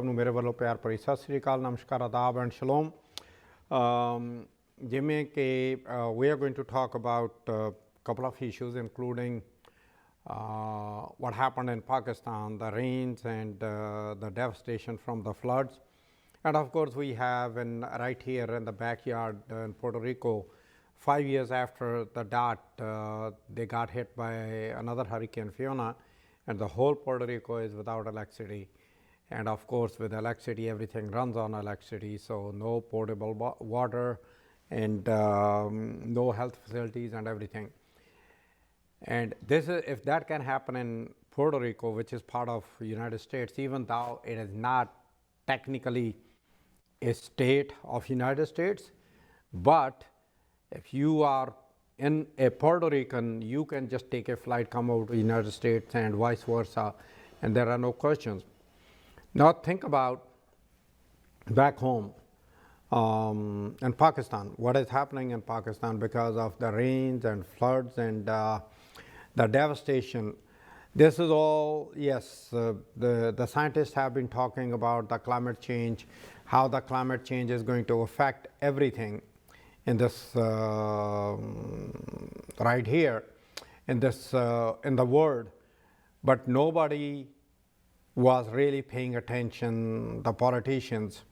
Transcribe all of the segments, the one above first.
ਨੂੰ ਮੇਰੇ ਵੱਲੋਂ ਪਿਆਰ ਭਰੀ ਸਤਿ ਸ੍ਰੀ ਅਕਾਲ, ਨਮਸਕਾਰ, ਆਦਾਬ and shalom. ਜਿਵੇਂ ਕਿ we are going to talk about a couple of issues including what happened in Pakistan, the rains and the devastation from the floods. And of course we have right here in the backyard in Puerto Rico, 5 years after the dot, they got hit by another Hurricane Fiona, and the whole Puerto Rico is without electricity. And of course with electricity everything runs on electricity, so no potable water and no health facilities and everything. And this is, if that can happen in Puerto Rico, which is part of United States, even though it is not technically a state of United States, but if you are in a Puerto Rican, you can just take a flight, come over to United States and vice versa, and there are no questions. Now think about back home in Pakistan, what is happening in Pakistan because of the rains and floods and the devastation. This is all, yes, the scientists have been talking about the climate change, how the climate change is going to affect everything in this right here in this in the world, but nobody was really paying attention, the politicians.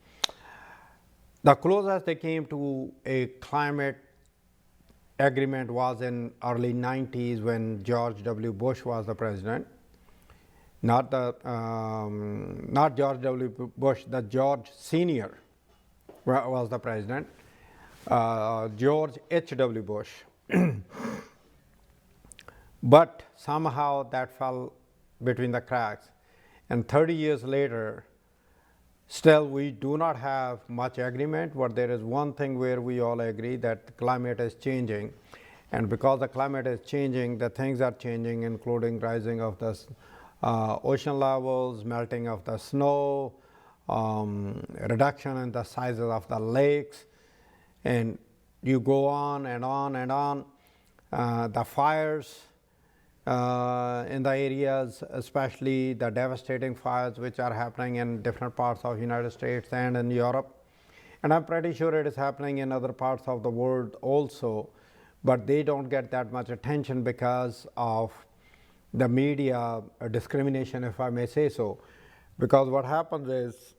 The closest they came to a climate agreement was in early 90s when George W. Bush was the president. Not George W. Bush, the George Senior was the president. George H.W. Bush. But somehow that fell between the cracks. And 30 years later, still we do not have much agreement, but there is one thing where we all agree that the climate is changing. And because the climate is changing, the things are changing, including rising of the ocean levels, melting of the snow, reduction in the sizes of the lakes, and you go on and on and on. The fires in the areas, especially the devastating fires which are happening in different parts of United States and in Europe. And I'm pretty sure it is happening in other parts of the world also, but they don't get that much attention because of the media discrimination, if I may say so. Because what happens is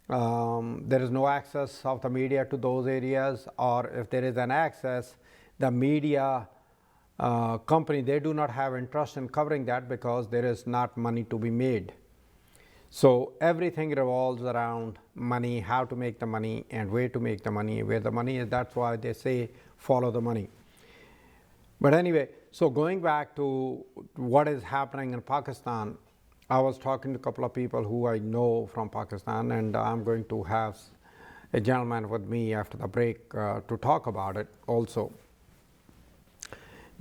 there is no access of the media to those areas, or if there is an access, the media company, they do not have interest in covering that because there is not money to be made. So everything revolves around money, how to make the money and where to make the money, where the money is. That's why they say follow the money. But anyway, so going back to what is happening in Pakistan, I was talking to a couple of people who I know from Pakistan, and I'm going to have a gentleman with me after the break to talk about it also.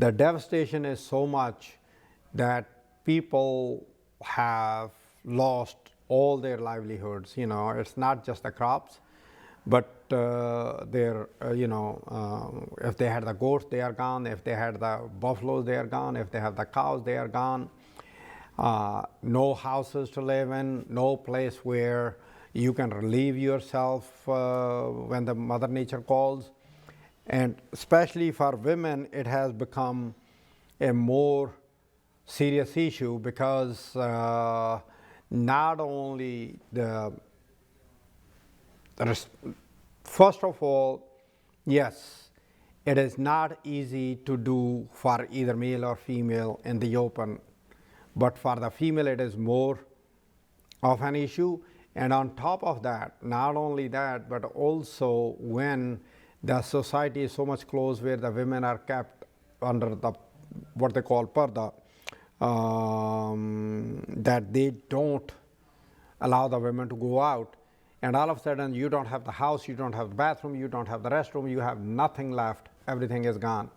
The devastation is so much that people have lost all their livelihoods. You know, it's not just the crops, but their, if they had the goats, they are gone. If they had the buffaloes, they are gone. If they have the cows, they are gone. No houses to live in, no place where you can relieve yourself when the Mother Nature calls. And especially for women, it has become a more serious issue because not only first of all, yes, it is not easy to do for either male or female in the open, but for the female it is more of an issue. And on top of that, not only that, but also when the society is so much closed where the women are kept under the what they call parda, that they don't allow the women to go out, and all of a sudden you don't have the house, you don't have the bathroom, you don't have the restroom, you have nothing left, everything is gone.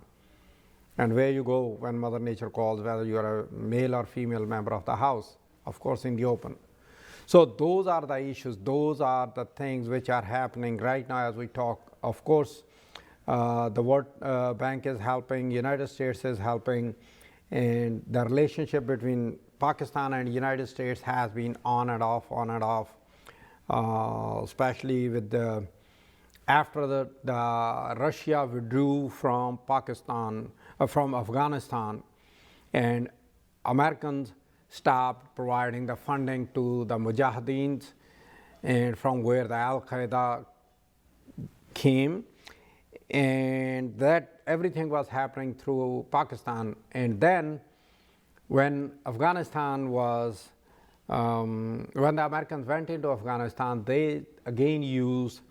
And where you go when Mother Nature calls, whether you are a male or female member of the house, of course in the open. So those are the issues, those are the things which are happening right now as we talk. Of course, the World Bank is helping, United States is helping, and the relationship between Pakistan and United States has been on and off, especially with after the Russia withdrew from Pakistan, from Afghanistan, and Americans stopped providing the funding to the Mujahideens, and from where the Al-Qaeda came, and that everything was happening through Pakistan. And then when Afghanistan was, when the Americans went into Afghanistan, they again used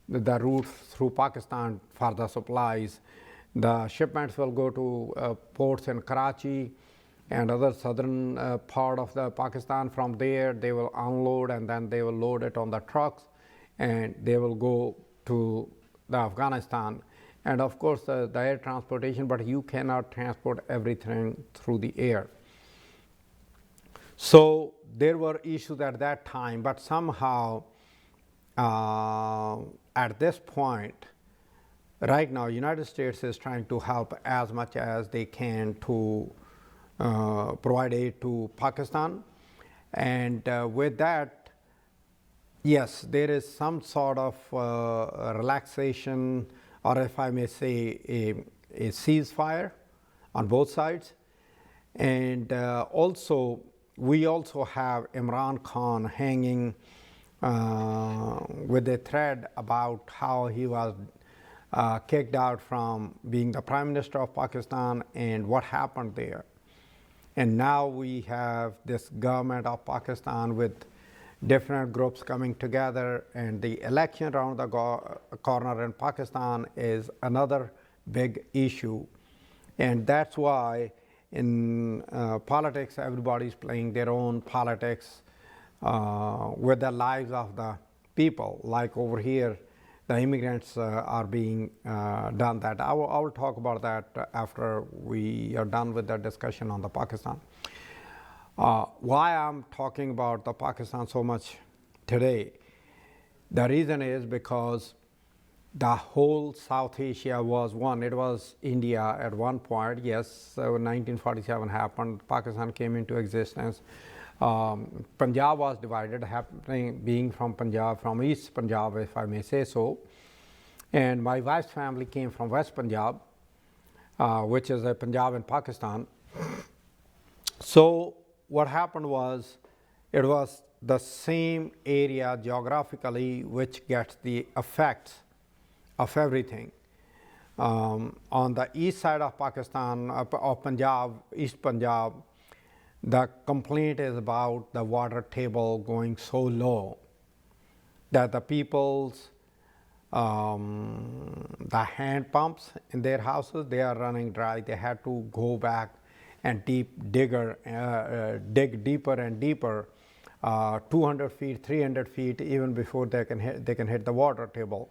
the route through Pakistan for the supplies. The shipments will go to ports in Karachi and other southern part of the Pakistan. From there, they will unload and then they will load it on the trucks, and they will go to the Afghanistan. And of course, the air transportation, but you cannot transport everything through the air. So there were issues at that time, but somehow at this point, right now, United States is trying to help as much as they can to provide aid to Pakistan. And with that, yes, there is some sort of relaxation, or if I may say, a ceasefire on both sides. And also, we also have Imran Khan hanging with a thread about how he was kicked out from being the Prime Minister of Pakistan and what happened there. And now we have this government of Pakistan with different groups coming together, and the election around the corner in Pakistan is another big issue. And that's why in politics, everybody's playing their own politics with the lives of the people. Like over here, the immigrants are being done that. I will talk about that after we are done with the discussion on the Pakistan. Why I'm talking about the Pakistan so much today, the reason is because the whole South Asia was one. It was India at one point. Yes, when 1947 happened, Pakistan came into existence. Punjab was divided, being from Punjab, from East Punjab, if I may say so. And my wife's family came from West Punjab, which is a Punjab in Pakistan. So what happened was, it was the same area geographically which gets the effects of everything. On the east side of Pakistan, of Punjab, East Punjab, the complaint is about the water table going so low that the people's the hand pumps in their houses, they are running dry. They had to go back and dig deeper and deeper, 200 feet, 300 feet, even before they can hit the water table.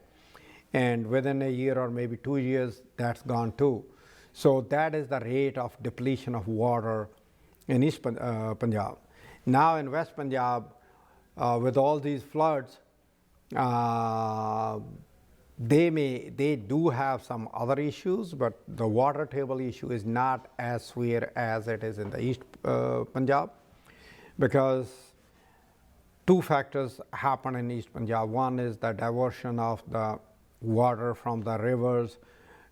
And within a year or maybe 2 years, that's gone too. So that is the rate of depletion of water in East Punjab. Now in West Punjab, with all these floods, they do have some other issues, but the water table issue is not as severe as it is in the East Punjab, because two factors happen in East Punjab. One is the diversion of the water from the rivers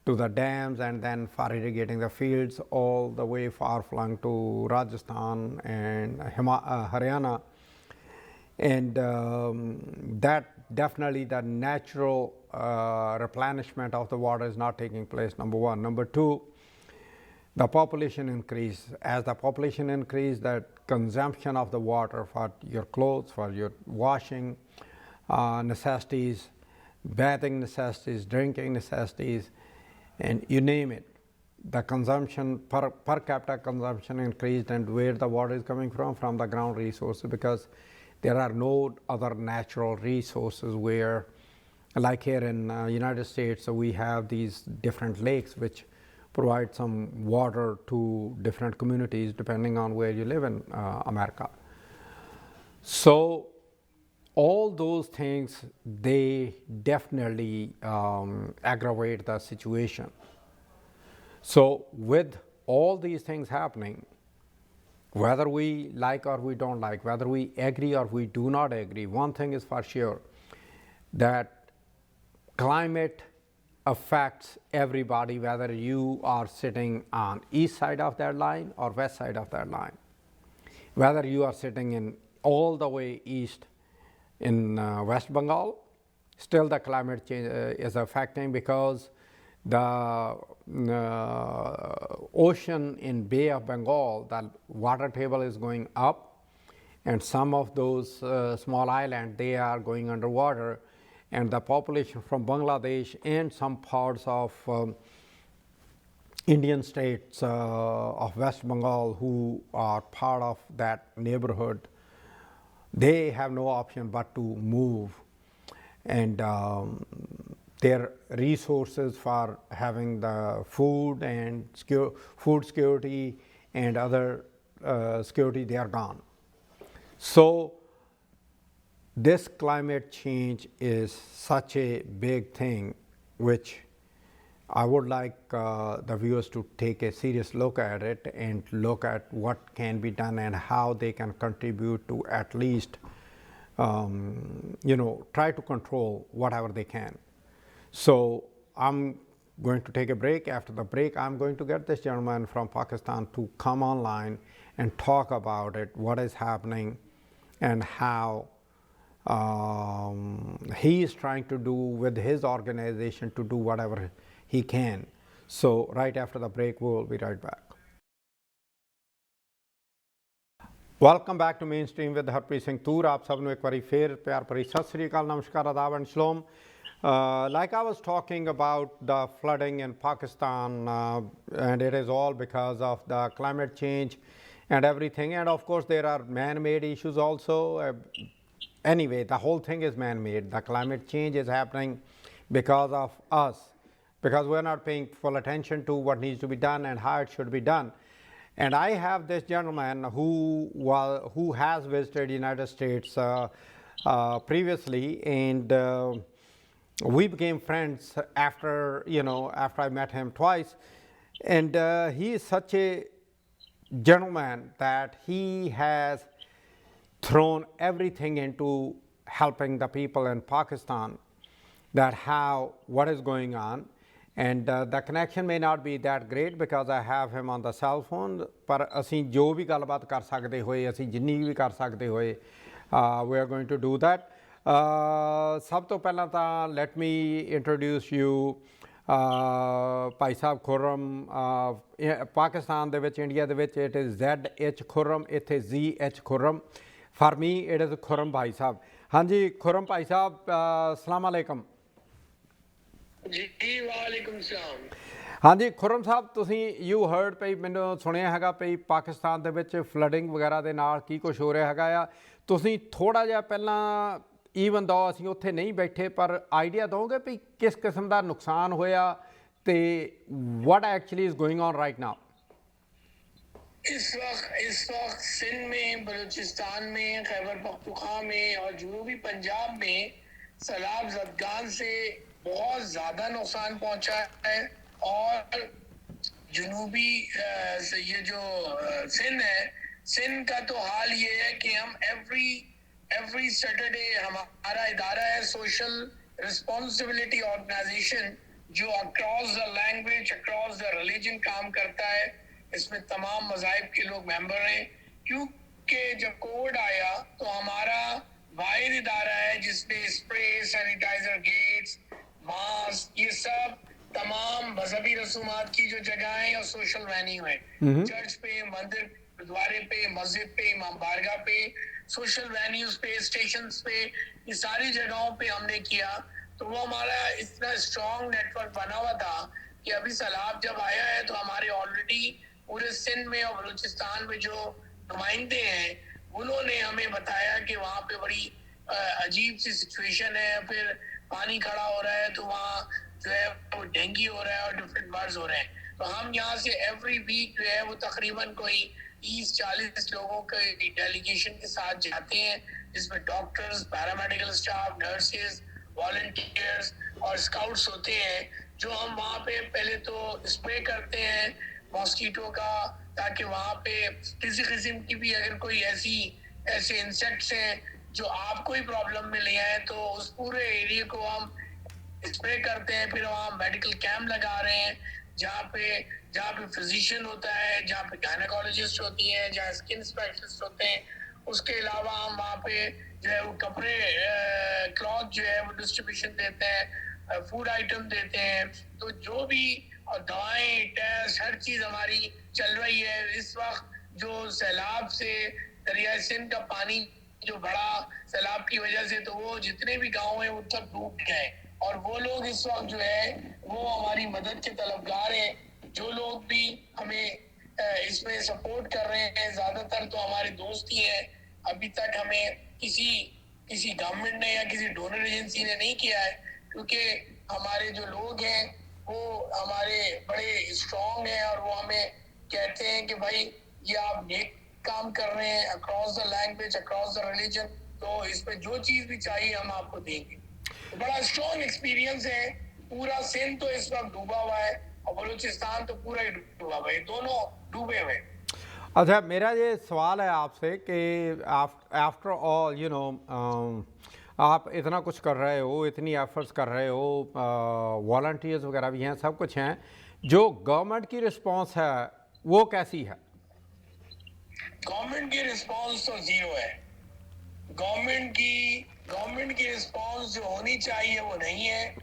to the dams, and then for irrigating the fields all the way far flung to Rajasthan and Haryana. And that definitely the natural replenishment of the water is not taking place, number one. Number two, the population increase. As the population increase, that consumption of the water for your clothes, for your washing necessities, bathing necessities, drinking necessities, and you name it, the consumption per capita consumption increased. And where the water is coming from the ground resources, because there are no other natural resources where, like here in United States, so we have these different lakes which provide some water to different communities depending on where you live in America. So all those things, they definitely aggravate the situation. So with all these things happening, whether we like or we don't like, whether we agree or we do not agree, one thing is for sure, that climate affects everybody, whether you are sitting on east side of that line or west side of that line, whether you are sitting in all the way east in West Bengal, still the climate change is affecting, because the ocean in Bay of Bengal, the water table is going up, and some of those small islands, they are going underwater, and the population from Bangladesh and some parts of Indian states of West Bengal who are part of that neighborhood, they have no option but to move, and their resources for having the food and food security and other security, they are gone. So this climate change is such a big thing, which I would like the viewers to take a serious look at it and look at what can be done and how they can contribute to at least try to control whatever they can. So I'm going to take a break. After the break, I'm going to get this gentleman from Pakistan to come online and talk about it, what is happening, and how he is trying to do with his organization to do whatever he can. So right after the break, we will be right back. Welcome back to Mainstream with Harpreet Singh Toor. आप सबनों एक बारी फिर प्यार भरी सत श्री अकाल, नमस्कार, आदाब and shalom. Like I was talking about the flooding in Pakistan, and it is all because of the climate change and everything, and of course there are man-made issues also. Anyway, the whole thing is man-made. The climate change is happening because of us, because we're not paying full attention to what needs to be done and how it should be done. And I have this gentleman who has visited United States previously, and we became friends after I met him twice. And he is such a gentleman that he has thrown everything into helping the people in Pakistan, that what is going on. And the connection may not be that great because I have him on the cell phone, पर असी जो भी गलबात कर सकते होए, असी जिन्नी भी कर सकते होए, we are going to do that. सब तो पहला तो let me introduce you भाई साहब खुर्रम. पाकिस्तान दे विच, इंडिया दे विच it is ZH खुर्रम, इत्थे ZH Khurram. For me it is Khurram भाई साहब. हाँ जी खुर्रम भाई साहब, अस्सलाम वालेकुम. जी वालेकुम सलाम. हाँ जी खुर्रम साहब, ਤੁਸੀਂ ਯੂ ਹਰਡ ਪਈ, ਮੈਨੂੰ ਸੁਣਿਆ ਹੈਗਾ ਪਈ ਪਾਕਿਸਤਾਨ ਦੇ ਵਿੱਚ ਫਲੱਡਿੰਗ ਵਗੈਰਾ ਦੇ ਨਾਲ ਕੀ ਕੁਝ ਹੋ ਰਿਹਾ ਹੈਗਾ ਆ. ਤੁਸੀਂ ਥੋੜਾ ਜਿਹਾ ਪਹਿਲਾਂ, ਈਵਨ ਦੋ ਅਸੀਂ ਉੱਥੇ ਨਹੀਂ ਬੈਠੇ, ਪਰ ਆਈਡੀਆ ਦੋਗੇ ਵੀ ਕਿਸ ਕਿਸਮ ਦਾ ਨੁਕਸਾਨ ਹੋਇਆ ਤੇ what actually is going on right now? इस वक्त सिंध में, बलूचिस्तान में, खैबर पख्तूनख्वा में और जनूबी पंजाब में सैलाब ज़दगान से बहुत ज़्यादा नुकसान पहुंचा है. और जनूबी ये जो सिंध है, सिंध का तो हाल ये है कि हम एवरी सैटरडे, हमारा इदारा है सोशल रिस्पॉन्सिबिलिटी ऑर्गेनाइजेशन, जो across the language, across the religion काम करता है. इसमें तमाम मज़ाहिब के लोग मेंबर हैं, क्योंकि जब कोविड आया तो हमारा वाहिद इदारा है जिसमें स्प्रे, सैनिटाइजर, गेट्स, मास्क, ये सब तमाम मजहबी रसूमात की जो जगहें और सोशल वेन्यू है, चर्च पे, मंदिर, गुरुद्वारे पे, मस्जिद पे, इमाम बारगाह पे, सोशल वेन्यूज पे, स्टेशन पे, ये सारी जगहों पे हमने किया. तो वो हमारा इतना स्ट्रॉन्ग नेटवर्क बना हुआ था कि अभी सैलाब जब आया है तो हमारे ऑलरेडी पूरे सिंध में और बलूचिस्तान में जो नुमाइंदे हैं, उन्होंने हमें बताया कि वहाँ पे बड़ी अजीब सी सिचुएशन है. फिर पानी खड़ा हो रहा है तो वहाँ जो है वो डेंगू हो रहा है और डिफरेंट बर्ड्स हो रहे हैं. तो हम यहाँ से एवरी वीक जो है वो तकरीबन कोई 30-40 लोगों के डेलीगेशन के साथ जाते हैं, जिसमें doctors, paramedical staff, nurses, volunteers और स्काउट्स होते हैं, जो हम वहाँ पे पहले तो स्प्रे करते हैं मॉस्किटो का, تاکہ وہاں پہ کسی قسم کی بھی اگر کوئی ایسے انسیکٹس ہیں جو آپ کو ہی پرابلم میں لے آئے تو اس پورے ایریے کو ہم اسپرے کرتے ہیں. پھر وہاں میڈیکل کیمپ لگا رہے ہیں جہاں پہ فزیشین ہوتا ہے, جہاں پہ گائنیکالوجسٹ ہوتی ہیں, جہاں اسکن اسپیشلسٹ ہوتے ہیں. اس کے علاوہ ہم وہاں پہ جو ہے وہ کپڑے کلاتھ جو ہے وہ ڈسٹریبیوشن دیتے ہیں, فوڈ آئٹم دیتے ہیں. تو جو بھی دوائیں ٹیسٹ ہر چیز ہماری چل رہی ہے. اس وقت جو سیلاب سے دریائے سندھ کا پانی جو بڑا سیلاب کی وجہ سے, تو وہ جتنے بھی گاؤں ہیں وہ سب ڈوب گئے, اور وہ لوگ اس وقت جو ہے وہ ہماری مدد کے طلبگار ہیں. جو لوگ بھی ہمیں اس میں سپورٹ کر رہے ہیں زیادہ تر تو ہمارے دوست ہی ہیں. ابھی تک ہمیں کسی گورنمنٹ نے یا کسی ڈونر ایجنسی نے نہیں کیا ہے, کیونکہ ہمارے جو لوگ ہیں وہ ہمارے بڑے اسٹرانگ ہیں, اور وہ ہمیں کہتے ہیں کہ بھائی یہ آپ نیک کام کر رہے ہیں across the language, across the religion, تو اس میں جو چیز بھی چاہیے ہم آپ کو دیں گے. تو بڑا اسٹرانگ ایکسپیرینس ہے. پورا سندھ تو اس وقت ڈوبا ہوا ہے اور بلوچستان تو پورا ہی ڈوبا ہوا ہے, دونوں ڈوبے ہوئے. اچھا, میرا یہ سوال ہے آپ سے کہ آفٹر آل آپ اتنا کچھ کر رہے ہو, اتنی ایفرٹس کر رہے ہو, والنٹیئرز وغیرہ بھی ہیں, سب کچھ ہیں, جو گورنمنٹ کی رسپانس ہے وہ کیسی ہے؟ گورنمنٹ کی رسپانس تو زیرو ہے. گورنمنٹ کی رسپانس جو ہونی چاہیے وہ نہیں ہے,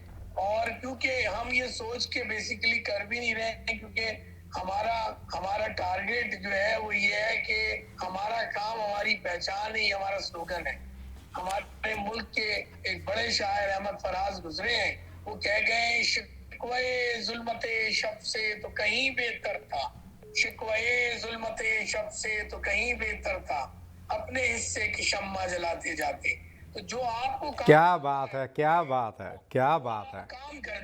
اور کیونکہ ہم یہ سوچ کے بیسیکلی کر بھی نہیں رہے ہیں, کیونکہ ہمارا ٹارگیٹ جو ہے وہ یہ ہے کہ ہمارا کام ہماری پہچان ہے, یہ ہمارا سلوگن ہے. ہمارے ملک کے ایک بڑے شاعر احمد فراز گزرے ہیں, وہ کہہ گئے شکوے ظلمت شب سے تو کہیں بہتر تھا, شکوے ظلمت شب سے تو کہیں بہتر تھا, اپنے حصے کی شمع جلاتے جاتے. تو جو آپ کو کیا بات ہے, کیا بات ہے, کیا بات ہے. کام کر,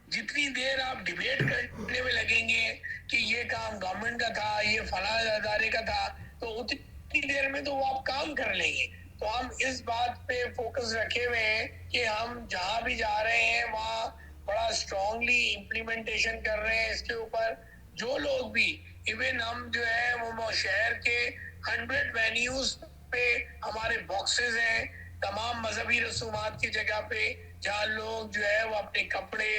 جتنی دیر آپ ڈیبیٹ کرنے میں لگیں گے کہ یہ کام گورنمنٹ کا تھا, یہ فلاں ادارے کا تھا, تو اتنی دیر میں تو وہ آپ کام کر لیں گے. تو ہم اس بات پہ فوکس رکھے ہوئے ہیں کہ ہم جہاں بھی جا رہے ہیں وہاں بڑا اسٹرانگلی امپلیمنٹیشن کر رہے ہیں اس کے اوپر. جو لوگ بھی ایون ہم جو ہے وہ شہر کے 100 وینیوز پہ ہمارے باکسز ہیں تمام مذہبی رسومات کی جگہ پہ, جہاں لوگ جو ہے وہ اپنے کپڑے,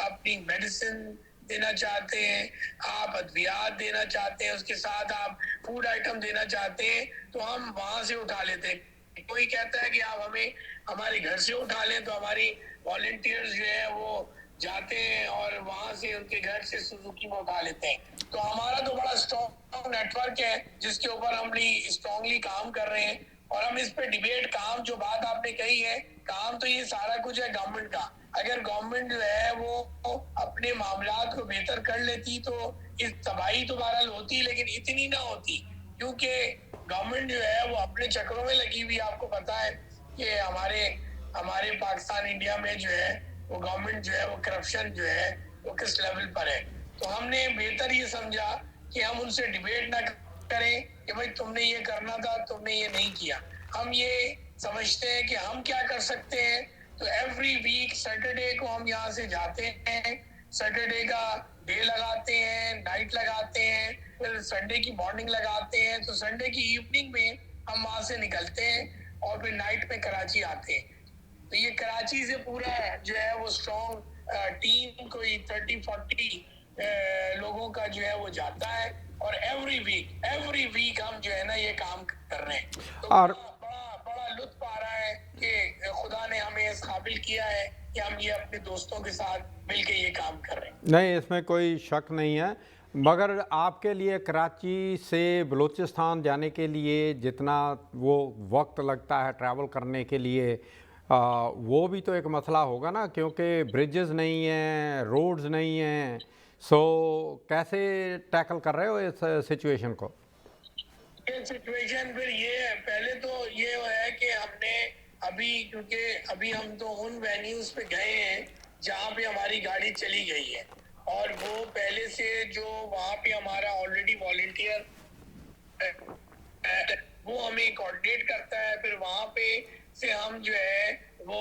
اپنی میڈیسن دینا چاہتے ہیں, آپ ادویات دینا چاہتے ہیں, اس کے ساتھ آپ فوڈ آئٹم دینا چاہتے ہیں, تو ہم وہاں سے اٹھا لیتے ہیں. کوئی کہتا ہے کہ آپ ہمیں ہمارے گھر سے اٹھا لیں, تو ہماری والنٹیئرز جو ہے وہ جاتے ہیں اور وہاں سے ان کے گھر سے سوزوکی میں اٹھا لیتے ہیں. تو ہمارا تو بڑا اسٹرانگ نیٹ ورک ہے جس کے اوپر ہم اسٹرانگلی کام کر رہے ہیں, اور ہم اس پہ ڈیبیٹ, کام جو بات آپ نے کہی ہے, کام تو یہ سارا کچھ ہے گورنمنٹ کا. اگر گورنمنٹ جو ہے وہ اپنے معاملات کو بہتر کر لیتی تو اس تباہی تو بہرحال ہوتی, لیکن اتنی نہ ہوتی, کیونکہ گورنمنٹ جو ہے وہ اپنے چکروں میں لگی ہوئی. آپ کو پتا ہے کہ ہمارے پاکستان انڈیا میں جو ہے وہ گورنمنٹ جو ہے وہ کرپشن جو ہے وہ کس لیول پر ہے. تو ہم نے بہتر یہ سمجھا کہ ہم ان سے ڈیبیٹ نہ کریں کہ بھائی تم نے یہ کرنا تھا, تم نے یہ نہیں کیا. ہم یہ سمجھتے ہیں کہ ہم کیا کر سکتے ہیں. تو ایوری ویک سیٹرڈے کو ہم یہاں سے جاتے ہیں, سیٹرڈے کا ڈے لگاتے ہیں, نائٹ لگاتے ہیں, پھر سنڈے کی مارننگ لگاتے ہیں, تو سنڈے کی ایوننگ میں ہم وہاں سے نکلتے ہیں اور پھر نائٹ میں کراچی آتے ہیں. تو یہ کراچی سے پورا جو ہے وہ اسٹرانگ ٹیم کوئی 30-40 لوگوں کا جو ہے وہ جاتا ہے, اور ایوری ویک ہم جو ہے نا یہ کام کر رہے ہیں. تو اور بڑا لطف آ رہا ہے کہ خدا نے ہمیں اس قابل کیا ہے کہ ہم یہ اپنے دوستوں کے ساتھ مل کے یہ کام کر رہے ہیں. نہیں, اس میں کوئی شک نہیں ہے, مگر آپ کے لیے کراچی سے بلوچستان جانے کے لیے جتنا وہ وقت لگتا ہے ٹریول کرنے کے لیے, وہ بھی تو ایک مسئلہ ہوگا نا, کیونکہ بریجز نہیں ہیں, روڈز نہیں ہیں. سو کیسے ٹیکل کر رہے ہو اس سچویشن کو؟ یہ سچویشن پھر یہ ہے, پہلے تو یہ ہے کہ ہم نے کیونکہ ابھی ہم تو ان وینیوز پہ گئے ہیں جہاں پہ ہماری گاڑی چلی گئی ہے, اور وہ پہلے سے جو وہاں پہ ہمارا آلریڈی والنٹیئر وہ ہمیں کوآرڈینیٹ کرتا ہے. پھر وہاں پہ سے ہم جو ہے وہ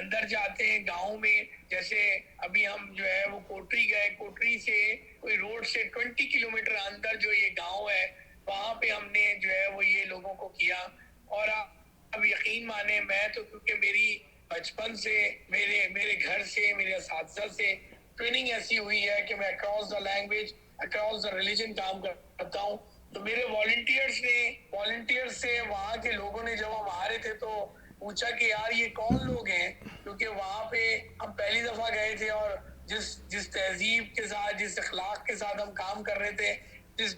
اندر جاتے ہیں گاؤں میں. جیسے ابھی ہم جو ہے وہ کوٹری گئے, کوٹری سے کوئی روڈ سے 20 کلومیٹر اندر جو یہ گاؤں ہے وہاں پہ ہم نے جو ہے وہ یہ لوگوں کو کیا. اور اب یقین مانے, میں تو کیونکہ میری بچپن سے میرے گھر سے میرے اساتذہ سے ٹریننگ ایسی ہوئی ہے کہ میں across the language across the religion کام کرتا ہوں. تو میرے والنٹیئرز سے وہاں کے لوگوں نے جب ہم آ رہے تھے تو پوچھا کہ یار یہ کون لوگ ہیں, کیونکہ وہاں پہ ہم پہلی دفعہ گئے تھے اور جس تہذیب کے ساتھ, جس اخلاق کے ساتھ ہم کام کر رہے تھے, جس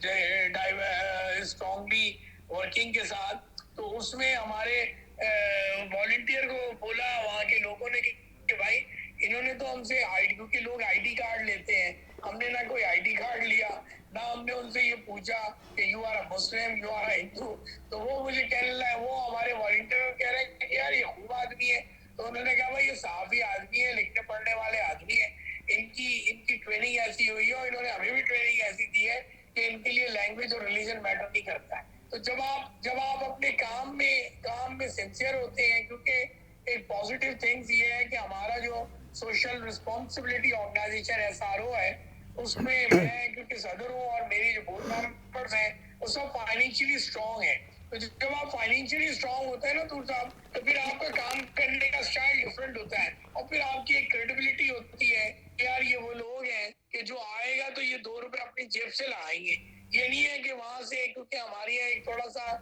اسٹرانگلی ورکنگ کے ساتھ, تو اس میں ہمارے والنٹیئر کو بولا وہاں کے لوگوں نے کہ بھائی انہوں نے تو ہم سے کیونکہ لوگ آئی ڈی کارڈ لیتے ہیں, ہم نے نہ کوئی آئی ڈی کارڈ لیا نہ ہم نے ان سے یہ پوچھا کہ you are a Muslim, you are a Hindu. تو وہ مجھے کہنے لگا, وہ ہمارے والنٹیئر کہہ رہے ہیں کہ یار یہ خوب آدمی ہے. تو انہوں نے کہا بھائی یہ صحافی آدمی ہے, لکھنے پڑھنے والے آدمی ہیں, ان کی ٹریننگ ایسی ہوئی ہے اور انہوں نے ہمیں بھی ٹریننگ ایسی دی ہے کہ ان کے لیے لینگویج اور ریلیجن میٹر نہیں کرتا ہے. تو جب آپ اپنے کام میں سنسیئر ہوتے ہیں, کیونکہ ایک پازیٹیو تھنگز یہ ہے کہ ہمارا جو سوشل رسپانسبلٹی آرگنائزیشن SRO ہے اس میں میں کیونکہ صدر ہوں اور میری جو بورڈ ممبرز ہیں وہ سب فائنینشلی اسٹرانگ ہیں. تو جب آپ فائنینشلی اسٹرانگ ہوتے ہیں نا طور صاحب, تو پھر آپ کا کام کرنے کا اسٹائل ڈفرینٹ ہوتا ہے اور پھر آپ کی ایک کریڈیبلٹی ہوتی ہے کہ یار یہ وہ لوگ ہیں کہ جو آئے گا تو یہ 2 روپے اپنی جیب سے لائیں گے. یہ نہیں ہے کہ وہاں سے, کیونکہ ہماری یہاں ایک تھوڑا سا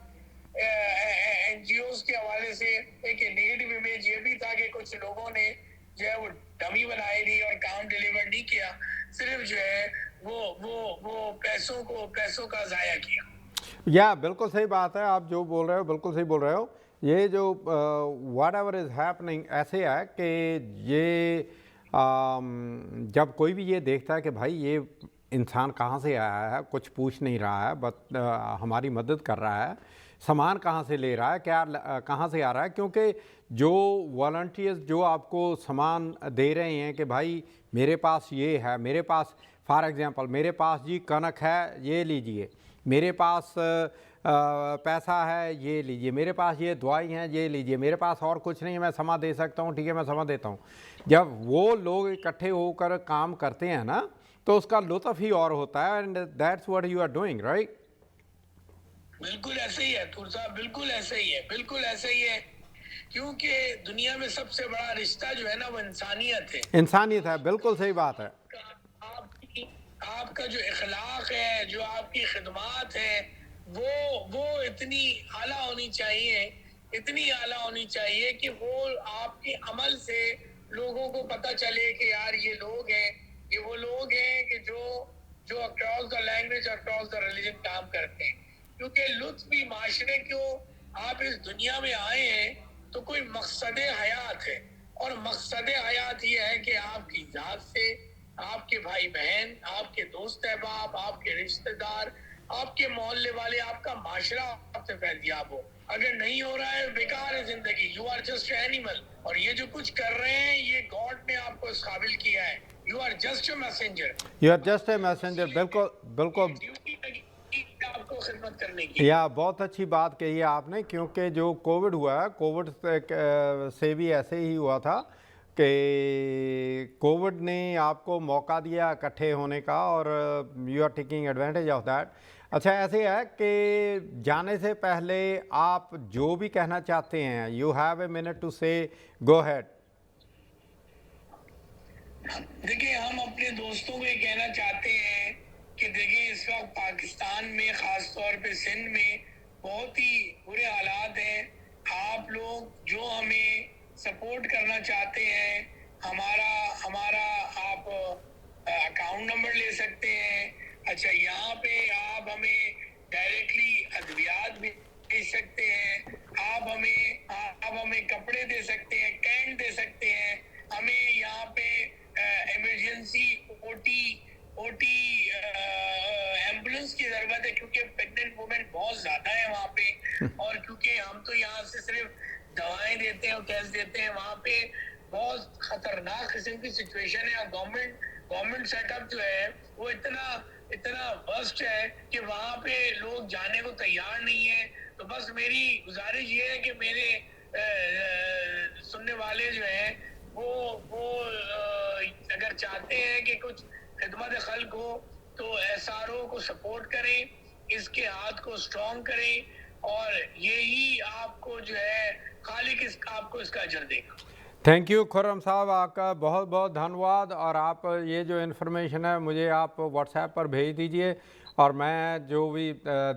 NGOs کے حوالے سے ایک نیگیٹو امیج یہ بھی تھا کہ کچھ لوگوں نے جو ہے وہ ڈمی بنائی دی اور کام ڈیلیور نہیں کیا, صرف جو ہے وہ پیسوں کا ضائع کیا. یا بالکل صحیح بات ہے, آپ جو بول رہے ہو بالکل صحیح بول رہے ہو. یہ جو واٹ ایور از ہیپننگ ایسے ہے کہ یہ جب کوئی بھی یہ دیکھتا ہے کہ بھائی یہ انسان کہاں سے آیا ہے, کچھ پوچھ نہیں رہا ہے, بس ہماری مدد کر رہا ہے, سامان کہاں سے لے رہا ہے, کیا کہاں سے آ رہا ہے, کیونکہ جو والنٹیئرز جو آپ کو سامان دے رہے ہیں کہ بھائی میرے پاس یہ ہے, میرے پاس فار ایگزامپل میرے پاس جی کنک ہے یہ لیجئے, میرے پاس پیسہ ہے یہ لیجئے, میرے پاس یہ دوائی ہیں یہ لیجئے, میرے پاس اور کچھ نہیں ہے میں سما دے سکتا ہوں, ٹھیک ہے میں سما دیتا ہوں. جب وہ لوگ اکٹھے ہو کر کام کرتے ہیں نا تو اس کا لطف ہی اور ہوتا ہے, and that's what you are doing right. بالکل ایسے ہی ہے طور صاحب, بالکل ایسے ہی ہے, بالکل ایسے ہی ہے, کیونکہ دنیا میں سب سے بڑا رشتہ جو ہے نا وہ انسانیت ہے. انسانیت ہے, بالکل صحیح بات ہے. آپ کا جو اخلاق ہے, جو آپ کی خدمات ہے وہ اتنی اعلیٰ ہونی چاہیے, اتنی اعلیٰ ہونی چاہیے کہ وہ آپ کے عمل سے لوگوں کو پتہ چلے کہ یار یہ لوگ ہیں, یہ وہ لوگ ہیں کہ جو across the language across the religion کام کرتے ہیں. کیونکہ لطف بھی معاشرے کو, آپ اس دنیا میں آئے ہیں تو کوئی مقصد حیات ہے, اور مقصد حیات یہ ہے کہ آپ کی ذات سے آپ کے بھائی بہن, آپ کے دوست احباب, آپ کے رشتہ دار, آپ کے محلے والے, آپ کا معاشرہ آپ سے فیضیاب ہو. اگر نہیں ہو رہا ہے بیکار ہے زندگی, یو آر جسٹ اینیمل. اور یہ جو کچھ کر رہے ہیں یہ گاڈ نے آپ کو اس قابل کیا ہے, you are just a messenger. You are just a messenger, بالکل بالکل. آپ کو خدمت کرنے کی. یا بہت اچھی بات کہی ہے آپ نے, کیونکہ جو کووڈ ہوا ہے, کووڈ سے بھی ایسے ہی ہوا تھا کہ کووڈ نے آپ کو موقع دیا اکٹھے ہونے کا, اور you are taking advantage of that. اچھا ایسے ہے کہ جانے سے پہلے آپ جو بھی کہنا چاہتے ہیں, you have a minute to say, go head. دیکھیں ہم اپنے دوستوں کو یہ کہنا چاہتے ہیں کہ دیکھیں اس وقت پاکستان میں خاص طور پہ سندھ میں بہت ہی برے حالات ہیں. آپ لوگ جو ہمیں سپورٹ کرنا چاہتے ہیں, ہمارا آپ اکاؤنٹ نمبر لے سکتے ہیں. اچھا یہاں پہ آپ ہمیں ڈائریکٹلی ادویات بھی بھیج سکتے ہیں, آپ ہمیں کپڑے دے سکتے ہیں, کینٹ دے سکتے ہیں. ہمیں یہاں پہ ایمرجنسی او ٹی ایمبولینس کی ضرورت ہے, کیونکہ پریگننٹ وومن بہت زیادہ ہے وہاں پہ, اور کیونکہ ہم تو یہاں سے صرف دوائیں دیتے ہیں اور ٹیسٹ دیتے ہیں, وہاں پہ بہت خطرناک قسم کی سچویشن ہے. اور گورنمنٹ سیٹ اپ جو ہے وہ اتنا ورسٹ ہے کہ وہاں پہ لوگ جانے کو تیار نہیں ہیں. تو بس میری گزارش یہ ہے کہ میرے سننے والے جو ہیں वो अगर चाहते हैं कि कुछ खिदमत खल्क हो तो एसआरओ को सपोर्ट करें, इसके हाथ को स्ट्रॉन्ग करें और यही आपको जो है खालिक आपको इसका अजर देगा। थैंक यू खुर्रम साहब, आपका बहुत बहुत धन्यवाद। और आप ये जो इन्फॉर्मेशन है मुझे आप व्हाट्सएप पर भेज दीजिए और मैं जो भी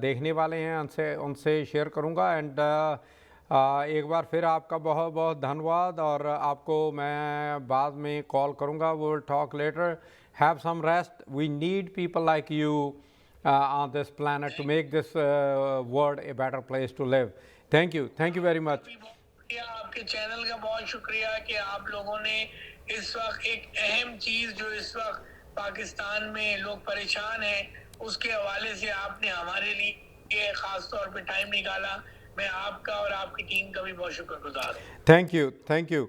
देखने वाले हैं उनसे उनसे शेयर करूँगा। एंड एक बार फिर आपका बहुत बहुत धन्यवाद और आपको मैं बाद में कॉल करूँगा। We will talk later. Have some rest. We need people like you on this planet to make this world a better place to live. Thank you very much. आपके चैनल का बहुत शुक्रिया कि आप लोगों ने इस वक्त एक अहम चीज जो इस वक्त पाकिस्तान में लोग परेशान हैं उसके हवाले से आपने हमारे लिए खास तौर पे टाइम निकाला। मैं आपका और आपकी टीम का भी बहुत शुक्रगुजार हूँ। Thank you.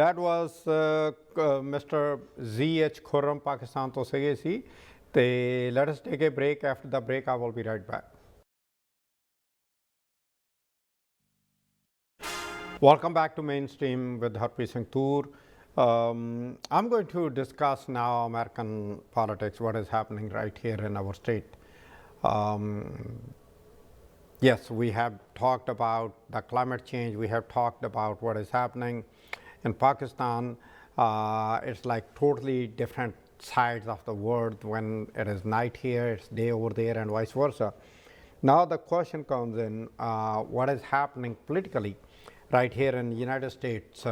That was Mr. Z.H. Khurram, Pakistan to Segesi. Let us take a break. After the break, I will be right back. Welcome back to Mainstream with Harpreet Singh Toor. I'm going to discuss now American politics, what is happening right here in our state. Yes, we have talked about the climate change. We have talked about what is happening in Pakistan. It's like totally different sides of the world. When it is night here, it's day over there, and vice versa. Now the question comes in, what is happening politically right here in the United States?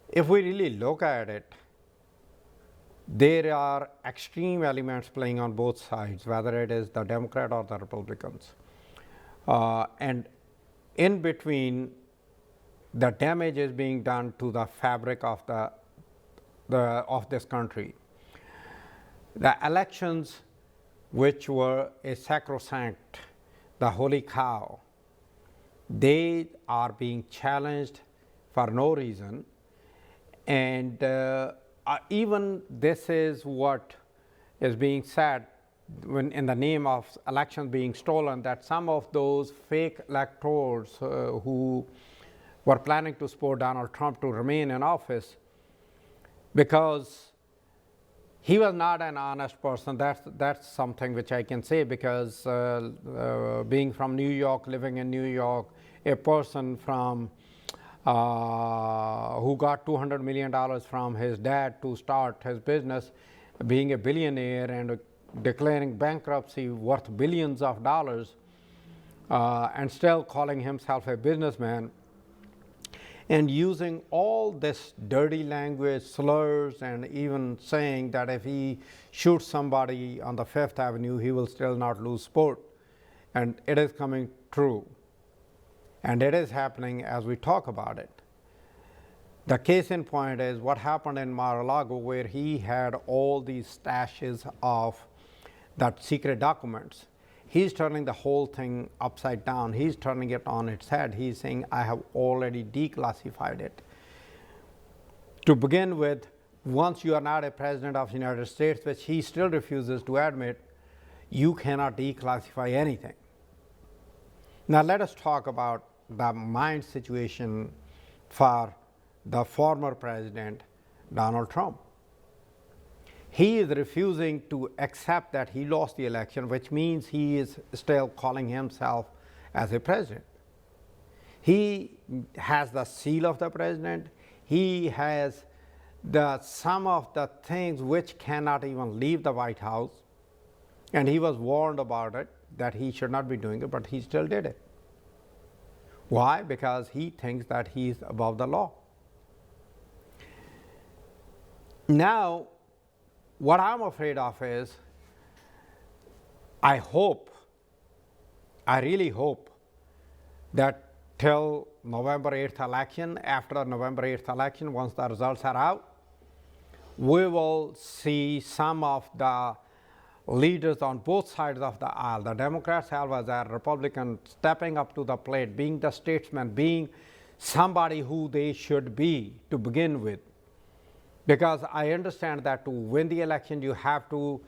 If we really look at it, there are extreme elements playing on both sides, whether it is the Democrat or the Republicans. And in between, the damage is being done to the fabric of of this country. The elections, which were a sacrosanct, the holy cow, they are being challenged for no reason. And even this is what is being said when in the name of elections being stolen, that some of those fake electors who were planning to support Donald Trump to remain in office because he was not an honest person. That's something which I can say, because being from New York, living in New York, a person from who got $200 million from his dad to start his business, being a billionaire and declaring bankruptcy worth billions of dollars, and still calling himself a businessman, and using all this dirty language, slurs, and even saying that if he shoots somebody on the Fifth Avenue, he will still not lose support. And it is coming true. And it is happening as we talk about it. The case in point is what happened in Mar-a-Lago, where he had all these stashes of that secret documents. He's turning the whole thing upside down. He's turning it on its head. He's saying, I have already declassified it. To begin with, once you are not a president of the United States, which he still refuses to admit, you cannot declassify anything. Now let us talk about the mind situation for the former president, Donald Trump. He is refusing to accept that he lost the election, which means he is still calling himself as a president. He has the seal of the president. He has some of the things which cannot even leave the White House. And he was warned about it, that he should not be doing it, but he still did it. Why? Because he thinks that he is above the law. Now, what I'm afraid of is, I really hope that till November 8th election, after the November 8th election, once the results are out, we will see some of the leaders on both sides of the aisle, the Democrats as well as the Republicans, stepping up to the plate, being the statesman, being somebody who they should be to begin with. Because I understand that to win the election, you have to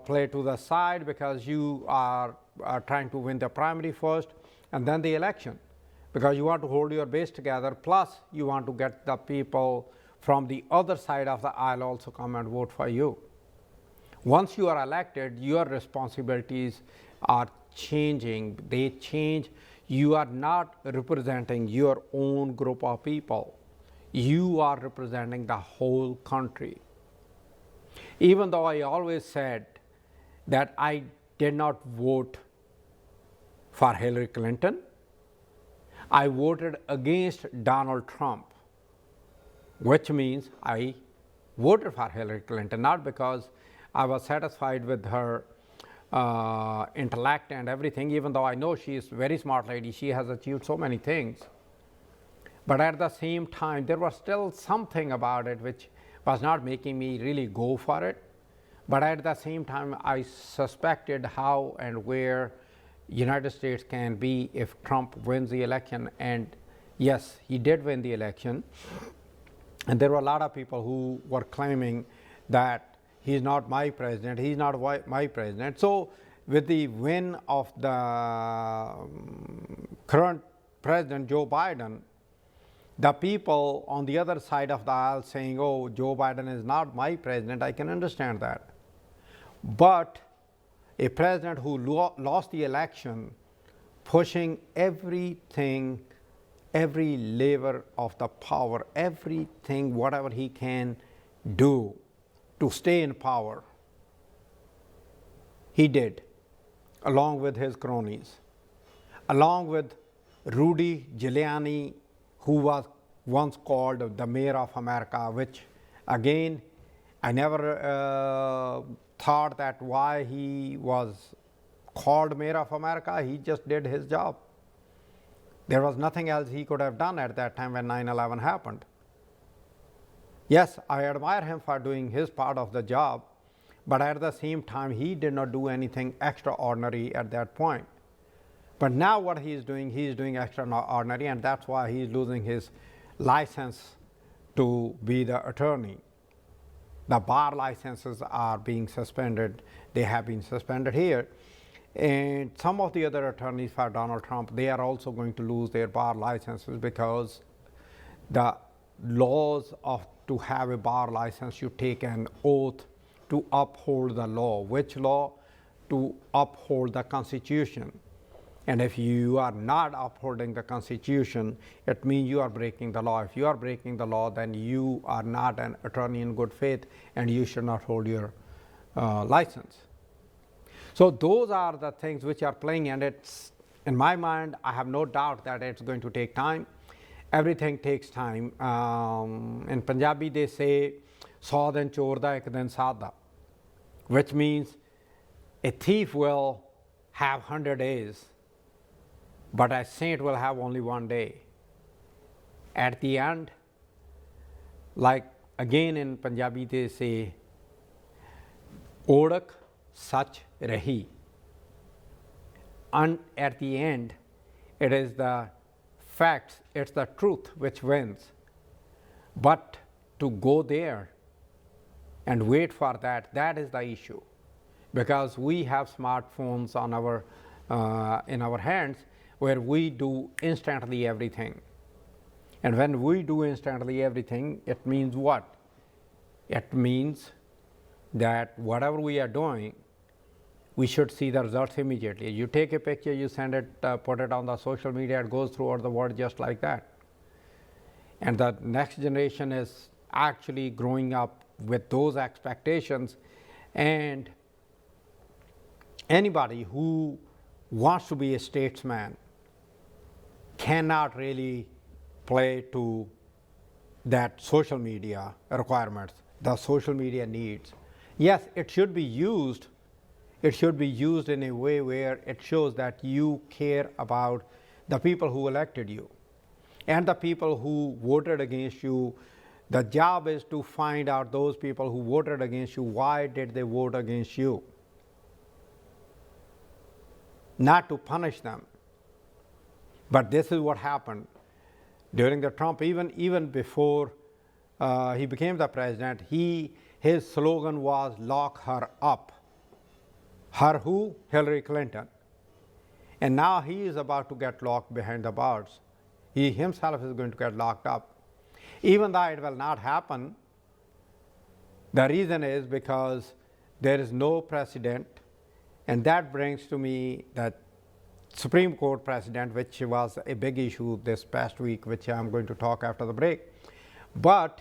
play to the side, because you are trying to win the primary first and then the election. because you want to hold your base together, plus you want to get the people from the other side of the aisle also come and vote for you. Once you are elected, your responsibilities are changing. They change. You are not representing your own group of people. You are representing the whole country. Even though I always said that I did not vote for Hillary Clinton, I voted against Donald Trump, which means I voted for Hillary Clinton, not because I was satisfied with her intellect and everything, even though I know she is a very smart lady. She has achieved so many things. But at the same time, there was still something about it which was not making me really go for it. But at the same time, I suspected how and where United States can be if Trump wins the election. And yes, he did win the election. And there were a lot of people who were claiming that he's not my president, he's not my president. So with the win of the current president, Joe Biden, the people on the other side of the aisle saying, oh, Joe Biden is not my president, I can understand that. But a president who lost the election, pushing everything, every lever of the power, everything, whatever he can do to stay in power, he did, along with his cronies, along with Rudy Giuliani, who was once called the Mayor of America, which again, I never thought that why he was called Mayor of America. He just did his job. There was nothing else he could have done at that time when 9/11 happened. Yes, I admire him for doing his part of the job, but at the same time, he did not do anything extraordinary at that point. But now what he is doing extraordinary, and that's why he is losing his license to be the attorney. The bar licenses are being suspended. They have been suspended here. And some of the other attorneys for Donald Trump, they are also going to lose their bar licenses because the laws of to have a bar license, you take an oath to uphold the law. Which law? To uphold the Constitution. And if you are not upholding the Constitution, it means you are breaking the law. If you are breaking the law, then you are not an attorney in good faith and you should not hold your license. So those are the things which are playing, and it's, in my mind, I have no doubt that it's going to take time. Everything takes time. In Punjabi they say, 100 din chor da, ek din saad da, which means a thief will have 100 days, but a saint will have only 1 day. At the end, like again in Punjabi they say, Odak Sach Rahi. And at the end, it is the facts, it's the truth which wins. But to go there and wait for that, that is the issue. Because we have smartphones on in our hands where we do instantly everything. And when we do instantly everything, it means what? It means that whatever we are doing, we should see the results immediately. You take a picture, you send it, put it on the social media, it goes throughout the world just like that. And the next generation is actually growing up with those expectations, and anybody who wants to be a statesman cannot really play to that social media requirements, the social media needs. Yes, it should be used. It should be used in a way where it shows that you care about the people who elected you and the people who voted against you. The job is to find out those people who voted against you, why did they vote against you? Not to punish them. But this is what happened during the Trump, even before he became the president. His slogan was lock her up. Her who? Hillary Clinton. And now he is about to get locked behind the bars. He himself is going to get locked up. Even though it will not happen, the reason is because there is no precedent, and that brings to me that Supreme Court precedent, which was a big issue this past week, which I'm going to talk after the break. But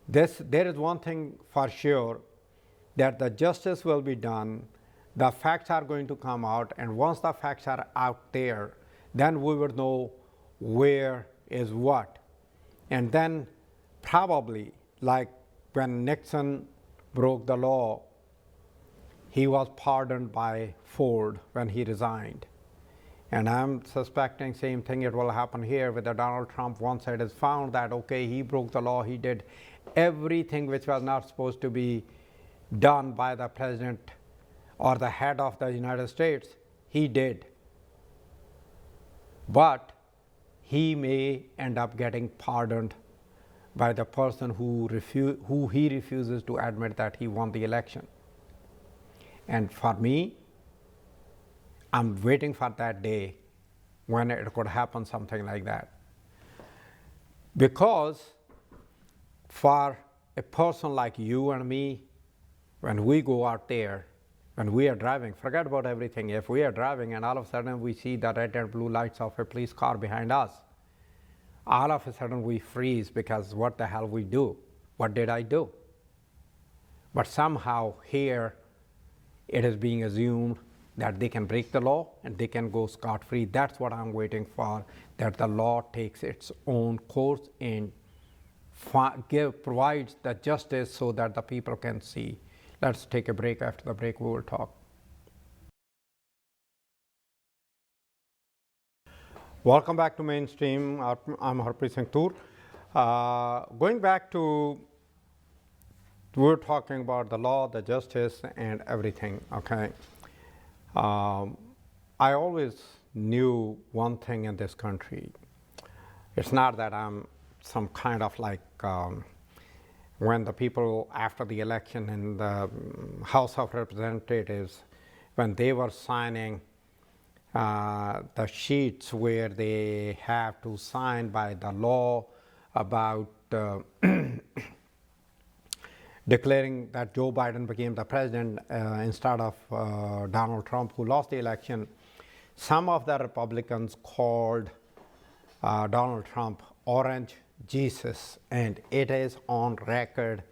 there is one thing for sure, that the justice will be done, the facts are going to come out, and once the facts are out there, then we will know where is what. And then probably, like when Nixon broke the law, he was pardoned by Ford when he resigned. And I'm suspecting same thing it will happen here with the Donald Trump. Once it is found that, okay, he broke the law, he did everything which was not supposed to be done by the president or the head of the United States, he did. But he may end up getting pardoned by the person who he refuses to admit that he won the election. And for me, I'm waiting for that day when it could happen, something like that. Because for a person like you and me, when we go out there, when we are driving, forget about everything. If we are driving and all of a sudden we see the red and blue lights of a police car behind us, all of a sudden we freeze because what the hell we do? What did I do? But somehow here it is being assumed that they can break the law and they can go scot-free. That's what I'm waiting for, that the law takes its own course and provides the justice so that the people can see. Let's take a break. After the break, we will talk. Welcome back to Mainstream. I'm Harpreet Toor. Going back to, we're talking about the law, the justice, and everything, okay? I always knew one thing in this country. It's not that I'm some kind of like, when the people after the election in the House of Representatives, when they were signing the sheets where they have to sign by the law about declaring that Joe Biden became the president instead of Donald Trump, who lost the election, some of the Republicans called Donald Trump Orange Jesus, and it is on record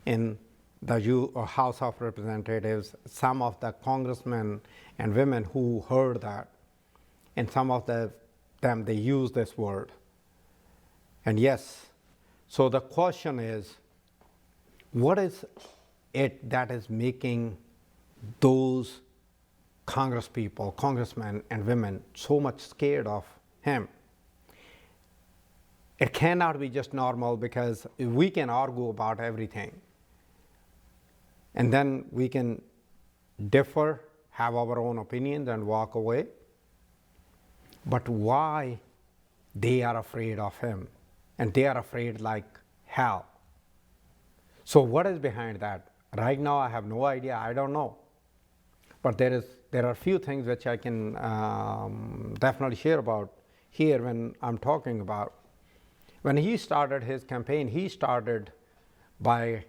in the House of Representatives. Some of the congressmen and women who heard that, and some of them, they use this word. And yes, so the question is, what is it that is making those congressmen and women so much scared of him? It cannot be just normal, because we can argue about everything and then we can differ, have our own opinions and walk away. But why they are afraid of him, and they are afraid like hell? So what is behind that? Right now I have no idea, I don't know. But there are a few things which I can definitely share about here when I'm talking about. When he started his campaign, he started by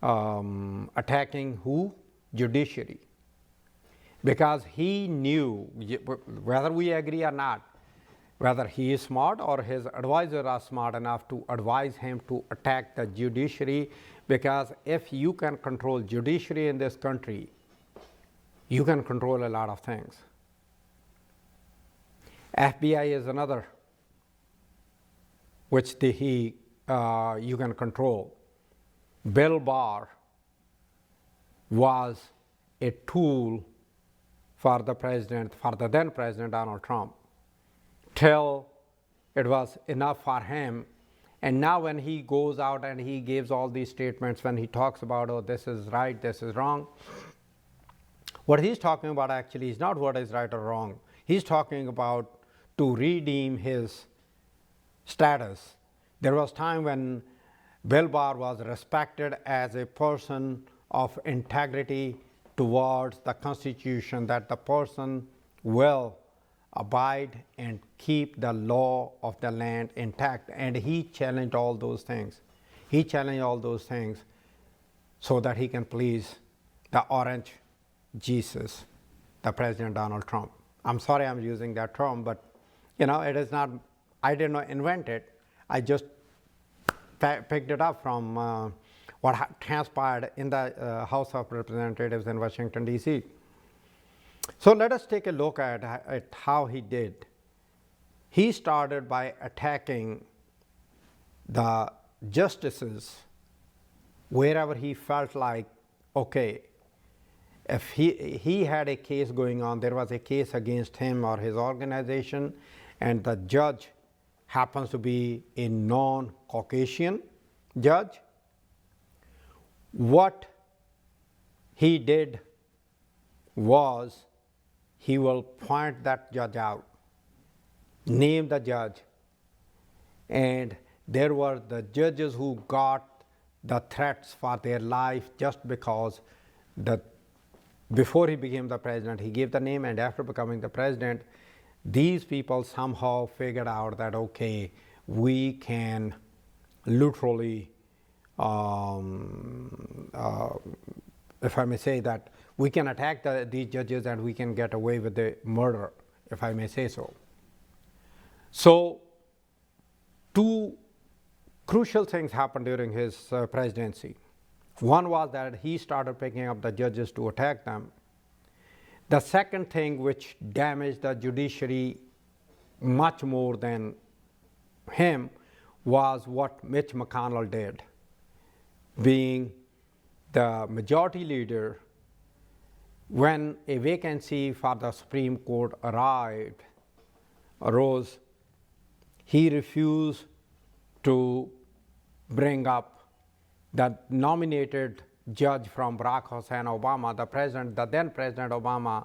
attacking who? Judiciary. Because he knew, whether we agree or not, whether he is smart or his advisors are smart enough to advise him to attack the judiciary, because if you can control judiciary in this country, you can control a lot of things. FBI is another which you can control. Bill Barr was a tool for the then President Donald Trump, till it was enough for him. And now when he goes out and he gives all these statements, when he talks about, oh, this is right, this is wrong, what he's talking about actually is not what is right or wrong. He's talking about to redeem his status. There was time when Bill Barr was respected as a person of integrity towards the Constitution, that the person will abide and keep the law of the land intact. And he challenged all those things. He challenged all those things so that he can please the orange Jesus, the President Donald Trump. I'm sorry I'm using that term, but it is not, I did not invent it. I just picked it up from what transpired in the House of Representatives in Washington, D.C. So let us take a look at how he did. He started by attacking the justices wherever he felt like, okay, if he had a case going on, there was a case against him or his organization, and the judge happens to be a non-Caucasian judge, what he did was he will point that judge out, name the judge, and there were the judges who got the threats for their life just because before he became the president, he gave the name, and after becoming the president, these people somehow figured out that, okay, we can literally, if I may say that, we can attack these judges and we can get away with the murder, if I may say so. So, two crucial things happened during his presidency. One was that he started picking up the judges to attack them. The second thing which damaged the judiciary much more than him was what Mitch McConnell did. Being the majority leader, when a vacancy for the Supreme Court arose, he refused to bring up the nominated judge from Barack Hussein Obama, the then President Obama,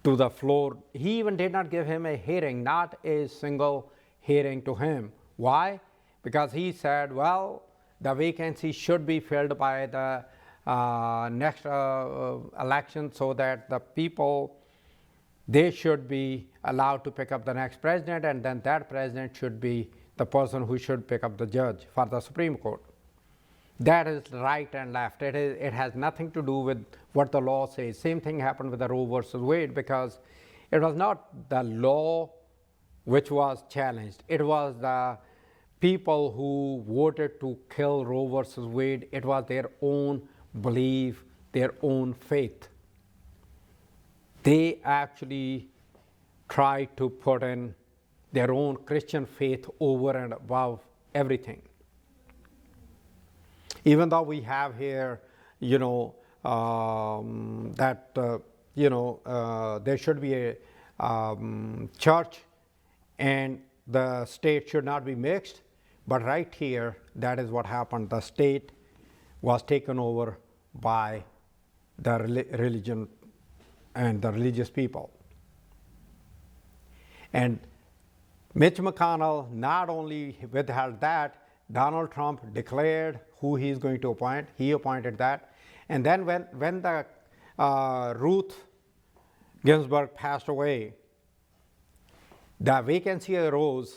to the floor. He even did not give him a hearing, not a single hearing to him. Why? Because he said, well, the vacancy should be filled by the next election, so that the people, they should be allowed to pick up the next president, and then that president should be the person who should pick up the judge for the Supreme Court. That is right and left. It has nothing to do with what the law says. Same thing happened with the Roe versus Wade, because it was not the law which was challenged. It was the people who voted to kill Roe versus Wade. It was their own belief, their own faith. They actually tried to put in their own Christian faith over and above everything. Even though we have here, that there should be a church and the state should not be mixed, but right here, that is what happened. The state was taken over by the religion and the religious people. And Mitch McConnell not only withheld that, Donald Trump declared who he is going to appoint. He appointed that. And then when the Ruth Ginsburg passed away, the vacancy arose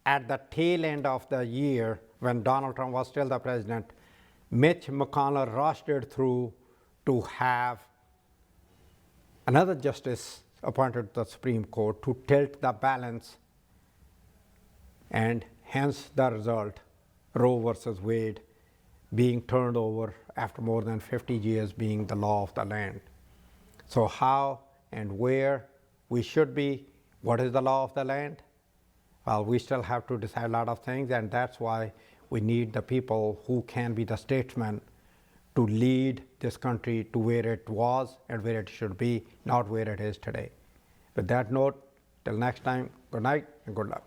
at the tail end of the year when Donald Trump was still the president. Mitch McConnell rushed it through to have another justice appointed to the Supreme Court to tilt the balance, and hence the result, Roe versus Wade being turned over after more than 50 years being the law of the land. So how and where we should be, what is the law of the land? Well, we still have to decide a lot of things, and that's why we need the people who can be the statesmen to lead this country to where it was and where it should be, not where it is today. With that note, till next time, good night and good luck.